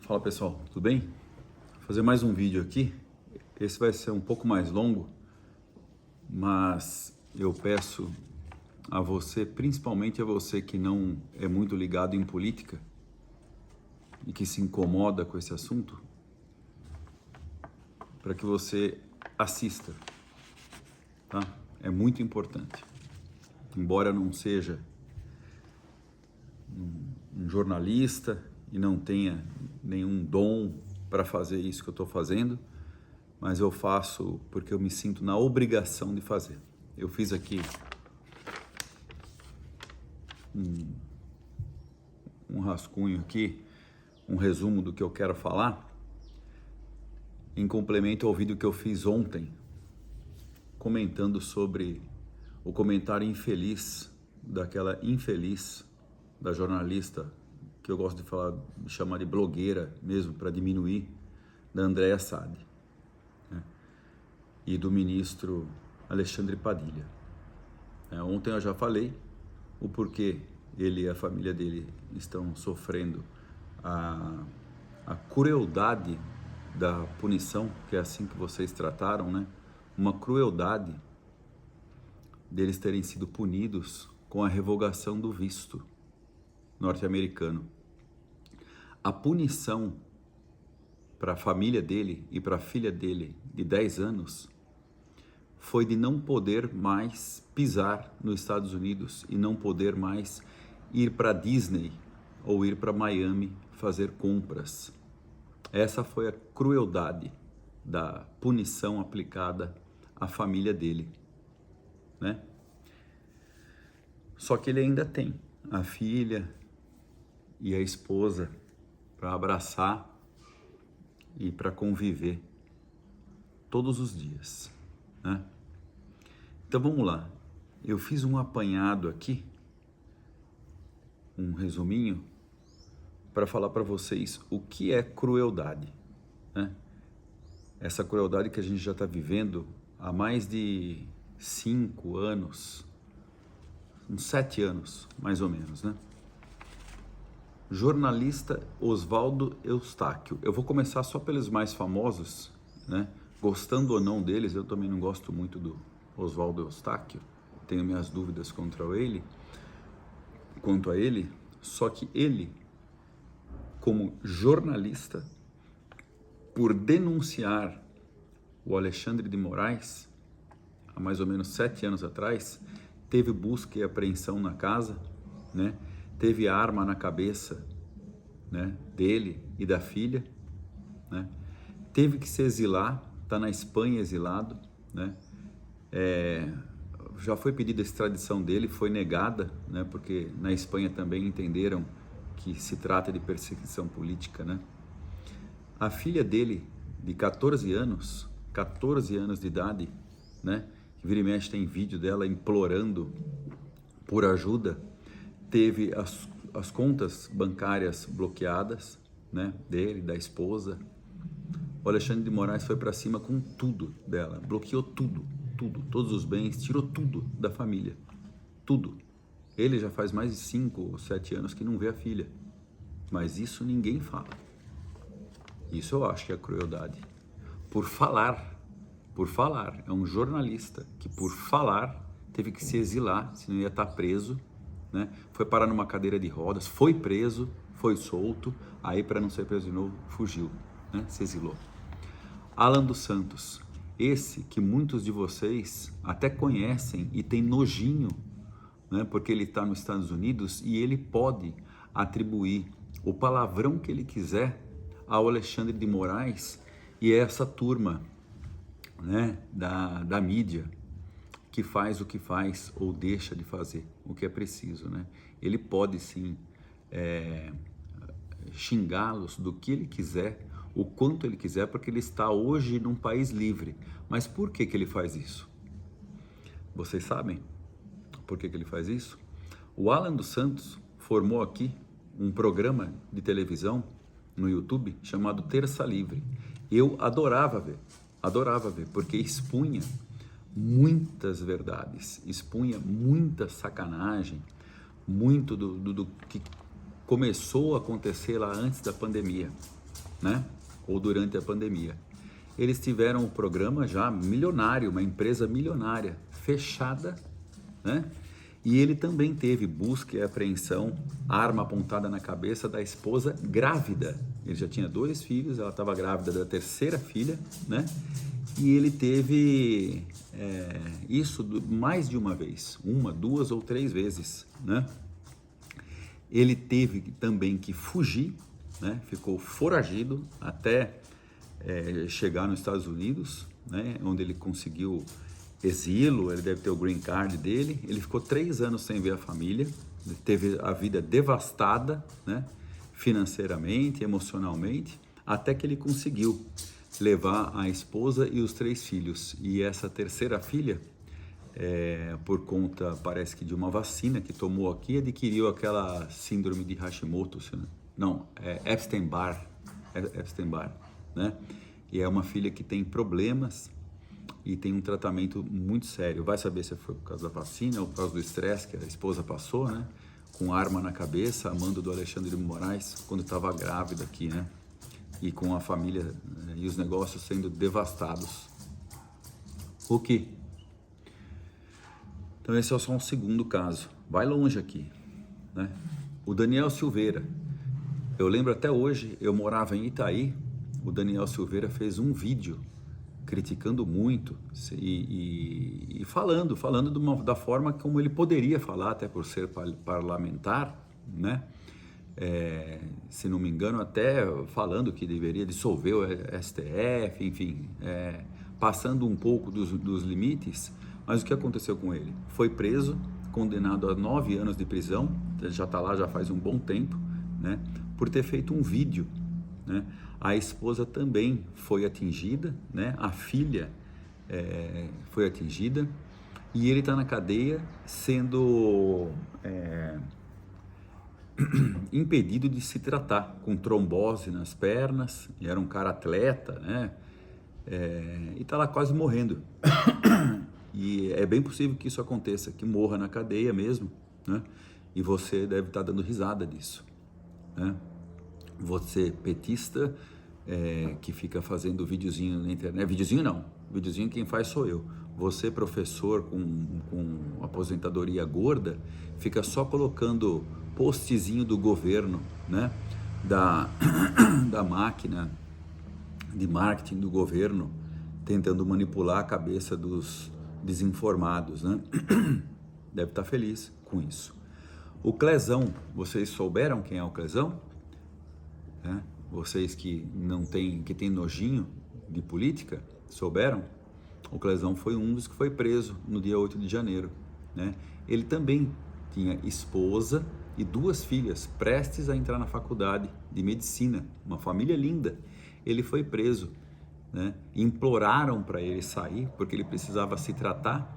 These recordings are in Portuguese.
Fala pessoal, tudo bem? Vou fazer mais um vídeo aqui. Esse vai ser um pouco mais longo, mas eu peço a você, principalmente a você que não é muito ligado em política e que se incomoda com esse assunto, para que você assista, tá? É muito importante. Embora eu não seja um jornalista e não tenha nenhum dom para fazer isso que eu estou fazendo, mas eu faço porque eu me sinto na obrigação de fazer. Eu fiz aqui um rascunho aqui, um resumo do que eu quero falar, em complemento ao vídeo que eu fiz ontem, comentando sobre o comentário infeliz daquela infeliz da jornalista, que eu gosto de chamar de blogueira mesmo, para diminuir, da Andréa Saad, né? E do ministro Alexandre Padilha. Ontem eu já falei o porquê ele e a família dele estão sofrendo a crueldade da punição, que é assim que vocês trataram, né? Uma crueldade deles terem sido punidos com a revogação do visto norte-americano. A punição para a família dele e para a filha dele de 10 anos foi de não poder mais pisar nos Estados Unidos e não poder mais ir para Disney ou ir para Miami fazer compras. Essa foi a crueldade da punição aplicada à família dele, né? Só que ele ainda tem a filha e a esposa para abraçar e para conviver todos os dias, né? Então vamos lá, eu fiz um apanhado aqui, um resuminho, para falar para vocês o que é crueldade, né? Essa crueldade que a gente já está vivendo há mais de 5 anos, uns 7 anos mais ou menos, né? Jornalista Oswaldo Eustáquio. Eu vou começar só pelos mais famosos, né? Gostando ou não deles, eu também não gosto muito do Oswaldo Eustáquio, tenho minhas dúvidas quanto a ele, só que ele, como jornalista, por denunciar o Alexandre de Moraes, há mais ou menos 7 anos atrás, teve busca e apreensão na casa, né? Teve arma na cabeça, né, dele e da filha, né? Teve que se exilar, está na Espanha exilado, né? Já foi pedida a extradição dele, foi negada, né? Porque na Espanha também entenderam que se trata de perseguição política, né? A filha dele, de 14 anos de idade, né? Que vira e mexe tem vídeo dela implorando por ajuda, teve as contas bancárias bloqueadas, né? Dele, da esposa. O Alexandre de Moraes foi para cima com tudo dela, bloqueou tudo, todos os bens, tirou tudo da família, tudo. Ele já faz mais de 5 ou 7 anos que não vê a filha, mas isso ninguém fala. Isso eu acho que é crueldade. Por falar, é um jornalista que por falar teve que se exilar, senão ia estar preso, né? Foi parar numa cadeira de rodas, foi preso, foi solto, aí para não ser preso de novo, fugiu, né? Se exilou. Alan dos Santos, esse que muitos de vocês até conhecem e tem nojinho, né? Porque ele está nos Estados Unidos e ele pode atribuir o palavrão que ele quiser ao Alexandre de Moraes e essa turma, né, da mídia, que faz o que faz ou deixa de fazer o que é preciso, né? Ele pode sim xingá-los do que ele quiser, o quanto ele quiser, porque ele está hoje num país livre. Mas por que ele faz isso? Vocês sabem por que ele faz isso? O Alan dos Santos formou aqui um programa de televisão no YouTube chamado Terça Livre. Eu adorava ver, porque expunha muitas verdades, expunha muita sacanagem, muito do que começou a acontecer lá antes da pandemia, né? Ou durante a pandemia. Eles tiveram um programa já milionário, uma empresa milionária, fechada, né? E ele também teve busca e apreensão, arma apontada na cabeça da esposa grávida. Ele já tinha 2 filhos, ela estava grávida da 3ª filha, né? E ele teve isso mais de uma vez, 1, 2 ou 3 vezes, né? Ele teve também que fugir, né? Ficou foragido até chegar nos Estados Unidos, né? Onde ele conseguiu exílio, ele deve ter o green card dele. Ele ficou 3 anos sem ver a família, teve a vida devastada, né? Financeiramente, emocionalmente, até que ele conseguiu levar a esposa e os 3 filhos. E essa 3ª filha, por conta, parece que de uma vacina que tomou aqui, adquiriu aquela síndrome de Hashimoto, Epstein-Barr, né? E é uma filha que tem problemas e tem um tratamento muito sério. Vai saber se foi por causa da vacina ou por causa do estresse que a esposa passou, né? Com arma na cabeça, amando do Alexandre de Moraes, quando estava grávida aqui, né? E com a família e os negócios sendo devastados. O que? Então esse é só um segundo caso. Vai longe aqui, né? O Daniel Silveira. Eu lembro até hoje, eu morava em Itaí, o Daniel Silveira fez um vídeo criticando muito e falando da forma como ele poderia falar, até por ser parlamentar, né? Se não me engano, até falando que deveria dissolver o STF, enfim, passando um pouco dos limites. Mas o que aconteceu com ele? Foi preso, condenado a 9 anos de prisão, ele já está lá já faz um bom tempo, né? Por ter feito um vídeo, né? A esposa também foi atingida, né? A filha foi atingida e ele está na cadeia sendo impedido de se tratar, com trombose nas pernas, e era um cara atleta, né? E está lá quase morrendo. E é bem possível que isso aconteça, que morra na cadeia mesmo, né? E você deve estar dando risada disso, né? Você petista, que fica fazendo videozinho na internet, videozinho não, videozinho quem faz sou eu. Você, professor com aposentadoria gorda, fica só colocando postzinho do governo, né? Da máquina de marketing do governo, tentando manipular a cabeça dos desinformados, né? Deve estar feliz com isso. O Clezão, vocês souberam quem é o Clezão? Vocês que não têm, que tem nojinho de política, souberam? O Clezão foi um dos que foi preso no dia 8 de janeiro, né? Ele também tinha esposa e 2 filhas prestes a entrar na faculdade de medicina, uma família linda. Ele foi preso, né? Imploraram para ele sair porque ele precisava se tratar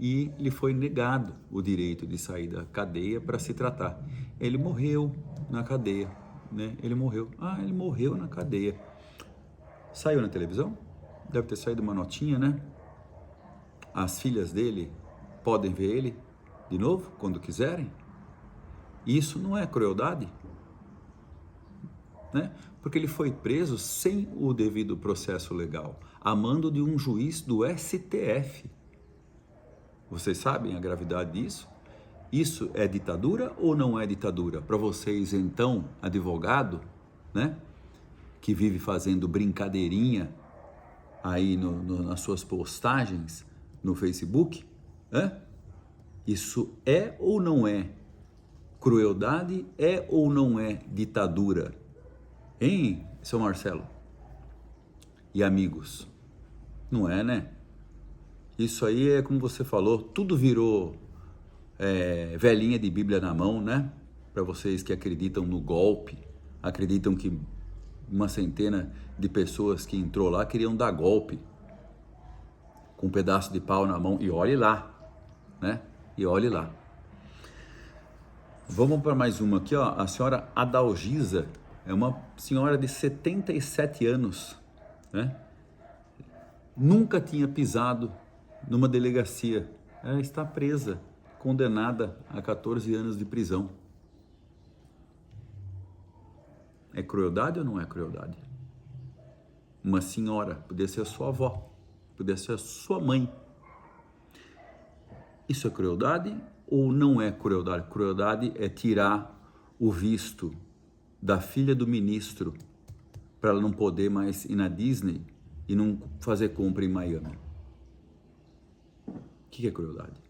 e lhe foi negado o direito de sair da cadeia para se tratar. Ele morreu na cadeia, né? Ele morreu na cadeia. Saiu na televisão? Deve ter saído uma notinha, né? As filhas dele podem ver ele de novo quando quiserem. Isso não é crueldade, né? Porque ele foi preso sem o devido processo legal, a mando de um juiz do STF. Vocês sabem a gravidade disso? Isso é ditadura ou não é ditadura? Para vocês, então, advogado, né? Que vive fazendo brincadeirinha aí nas suas postagens no Facebook, isso é ou não é crueldade? É ou não é ditadura? Hein, seu Marcelo? E amigos? Não é, né? Isso aí é como você falou, tudo virou velhinha de Bíblia na mão, né? Para vocês que acreditam no golpe, acreditam que uma centena de pessoas que entrou lá queriam dar golpe com um pedaço de pau na mão, e olhe lá, né? E olhe lá. Vamos para mais uma aqui, ó. A senhora Adalgisa é uma senhora de 77 anos, né? Nunca tinha pisado numa delegacia. Ela está presa, condenada a 14 anos de prisão. É crueldade ou não é crueldade? uma senhora, podia ser a sua avó, podia ser a sua mãe. Isso é crueldade ou não é crueldade? Crueldade é tirar o visto da filha do ministro para ela não poder mais ir na Disney e não fazer compra em Miami. O que é crueldade?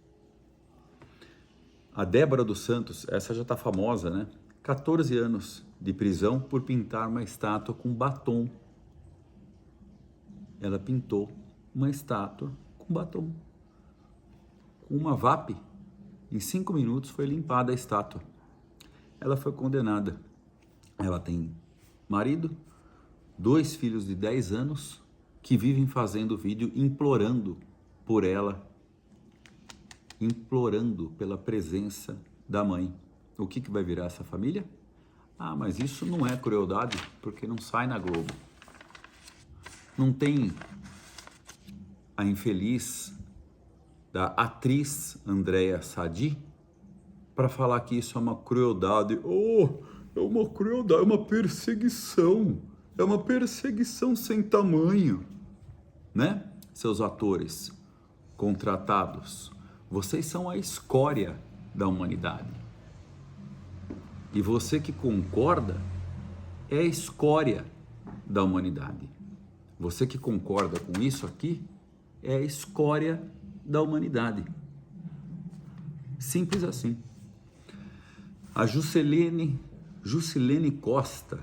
A Débora dos Santos, essa já está famosa, né? 14 anos de prisão por pintar uma estátua com batom. Ela pintou uma estátua com batom. Com uma VAP, em 5 minutos foi limpada a estátua. Ela foi condenada. Ela tem marido, 2 filhos de 10 anos que vivem fazendo vídeo implorando por ela, implorando pela presença da mãe. O que vai virar essa família? Ah, mas isso não é crueldade, porque não sai na Globo. Não tem a infeliz da atriz Andréa Sadi para falar que isso é uma crueldade. Oh, é uma crueldade, é uma perseguição. É uma perseguição sem tamanho, né? Seus atores contratados, vocês são a escória da humanidade. E você que concorda é a escória da humanidade. Você que concorda com isso aqui é a escória da humanidade. Simples assim. A Juscelene Costa,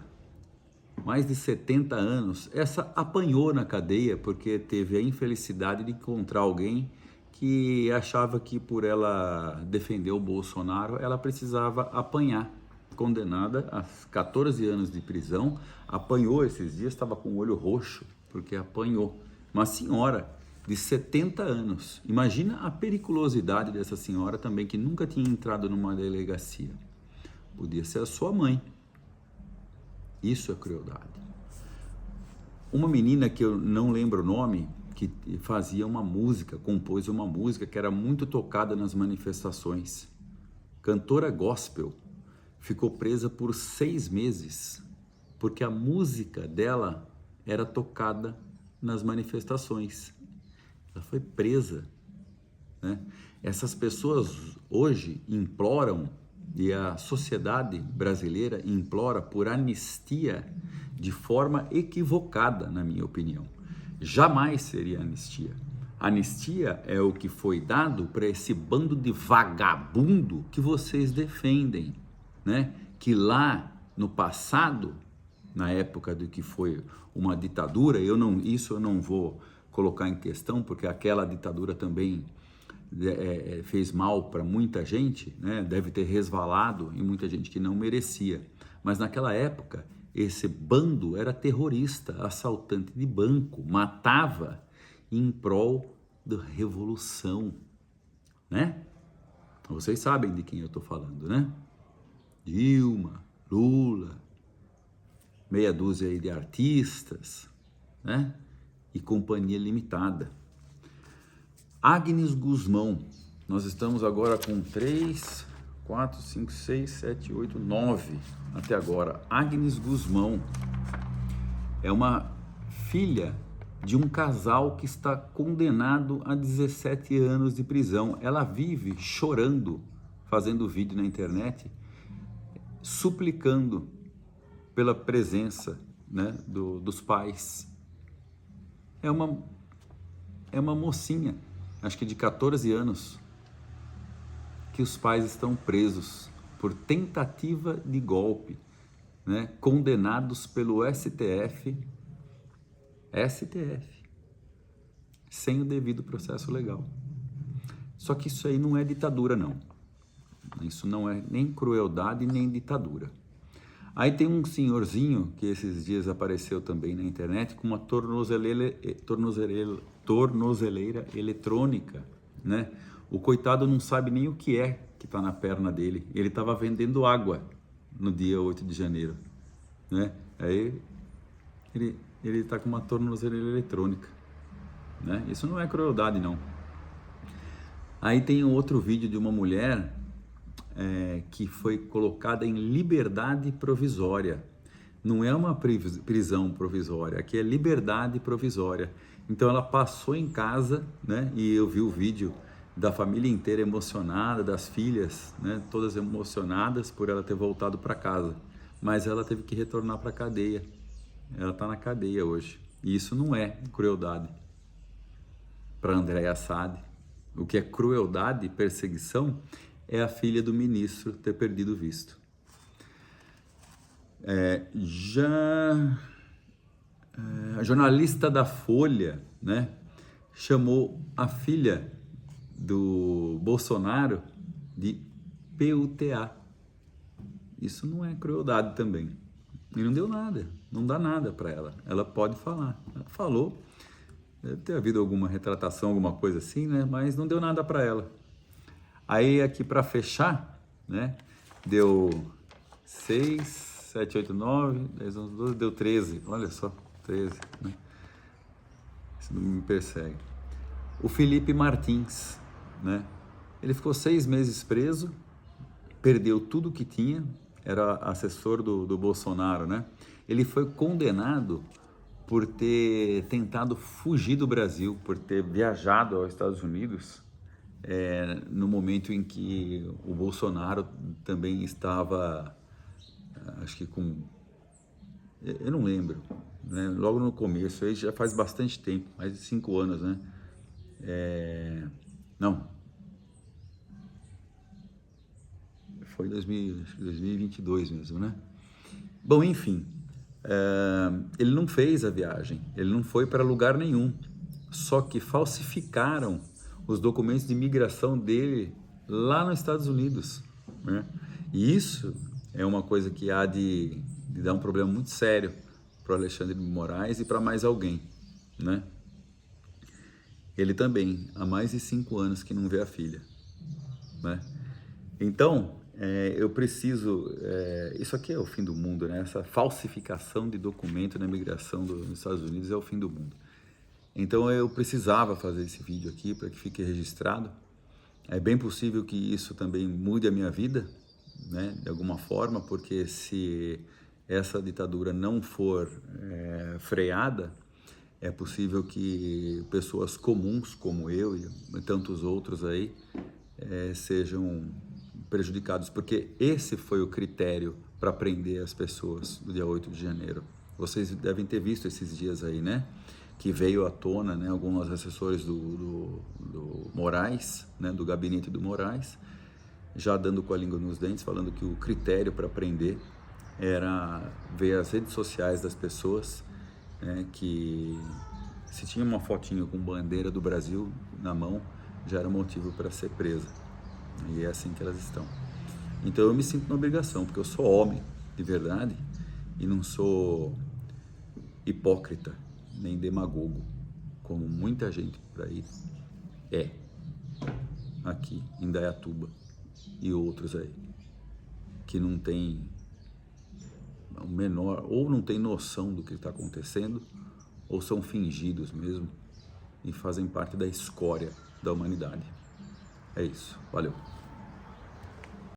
mais de 70 anos, essa apanhou na cadeia porque teve a infelicidade de encontrar alguém que achava que por ela defender o Bolsonaro, ela precisava apanhar. Condenada a 14 anos de prisão, apanhou esses dias, estava com o olho roxo, porque apanhou. Uma senhora de 70 anos. Imagina a periculosidade dessa senhora também, que nunca tinha entrado numa delegacia. Podia ser a sua mãe. Isso é crueldade. Uma menina que eu não lembro o nome, que fazia uma música, compôs uma música que era muito tocada nas manifestações. Cantora gospel, ficou presa por 6 meses, porque a música dela era tocada nas manifestações. Ela foi presa, né? Essas pessoas hoje imploram, e a sociedade brasileira implora por anistia de forma equivocada, na minha opinião. Jamais seria anistia. Anistia é o que foi dado para esse bando de vagabundo que vocês defendem, né? Que lá no passado, na época do que foi uma ditadura, isso eu não vou colocar em questão, porque aquela ditadura também fez mal para muita gente, né? Deve ter resvalado em muita gente que não merecia. Mas naquela época, esse bando era terrorista, assaltante de banco, matava em prol da revolução, né? Vocês sabem de quem eu estou falando, né? Dilma, Lula, meia dúzia aí de artistas, né? E companhia limitada. Agnes Guzmão, nós estamos agora com 3, 4, 5, 6, 7, 8, 9 até agora. Agnes Guzmão é uma filha de um casal que está condenado a 17 anos de prisão. Ela vive chorando, fazendo vídeo na internet, suplicando pela presença, né, dos pais. É uma mocinha, acho que de 14 anos, que os pais estão presos por tentativa de golpe, né, condenados pelo STF, sem o devido processo legal. Só que isso aí não é ditadura, não. Isso não é nem crueldade, nem ditadura. Aí tem um senhorzinho que esses dias apareceu também na internet com uma tornozeleira eletrônica, né? O coitado não sabe nem o que é que está na perna dele. Ele estava vendendo água no dia 8 de janeiro, né? Aí ele está com uma tornozeleira eletrônica, né? Isso não é crueldade, não. Aí tem outro vídeo de uma mulher que foi colocada em liberdade provisória. Não é uma prisão provisória, aqui é liberdade provisória. Então ela passou em casa, né? E eu vi o vídeo da família inteira emocionada, das filhas, né? Todas emocionadas por ela ter voltado para casa. Mas ela teve que retornar para a cadeia. Ela está na cadeia hoje. E isso não é crueldade para Andréa Assad. O que é crueldade e perseguição é a filha do ministro ter perdido o visto. A jornalista da Folha, né, chamou a filha do Bolsonaro de PUTA. Isso não é crueldade também. E não deu nada, não dá nada para ela. Ela pode falar. Ela falou, deve ter havido alguma retratação, alguma coisa assim, né? Mas não deu nada para ela. Aí aqui para fechar, né? Deu 6, 7, 8, 9, 10, 11, 12, deu 13. Olha só, 13, né? Isso não me persegue. O Felipe Martins, né? Ele ficou 6 meses preso, perdeu tudo que tinha, era assessor do Bolsonaro, né? Ele foi condenado por ter tentado fugir do Brasil, por ter viajado aos Estados Unidos, no momento em que o Bolsonaro também estava, acho que com, eu não lembro, né? Logo no começo, aí já faz bastante tempo, mais de 5 anos, né? Não, foi 2022 mesmo, né? Bom, enfim, ele não fez a viagem, ele não foi para lugar nenhum, só que falsificaram os documentos de imigração dele lá nos Estados Unidos, né? E isso é uma coisa que há de dar um problema muito sério para o Alexandre de Moraes e para mais alguém, né? Ele também, há mais de 5 anos que não vê a filha, né? Então, eu preciso, isso aqui é o fim do mundo, né? Essa falsificação de documento na imigração dos Estados Unidos é o fim do mundo. Então eu precisava fazer esse vídeo aqui para que fique registrado. É bem possível que isso também mude a minha vida, né? De alguma forma, porque se essa ditadura não for freada, é possível que pessoas comuns como eu e tantos outros aí sejam prejudicados, porque esse foi o critério para prender as pessoas do dia 8 de janeiro. Vocês devem ter visto esses dias aí, né? Que veio à tona, né? Alguns assessores do Moraes, né? Do gabinete do Moraes, já dando com a língua nos dentes, falando que o critério para prender era ver as redes sociais das pessoas, né? Que se tinha uma fotinho com bandeira do Brasil na mão, já era motivo para ser presa. E é assim que elas estão. Então eu me sinto na obrigação, porque eu sou homem de verdade e não sou hipócrita nem demagogo, como muita gente por aí aqui em Indaiatuba e outros aí, que não tem o menor, ou não tem noção do que está acontecendo, ou são fingidos mesmo e fazem parte da escória da humanidade. É isso, valeu.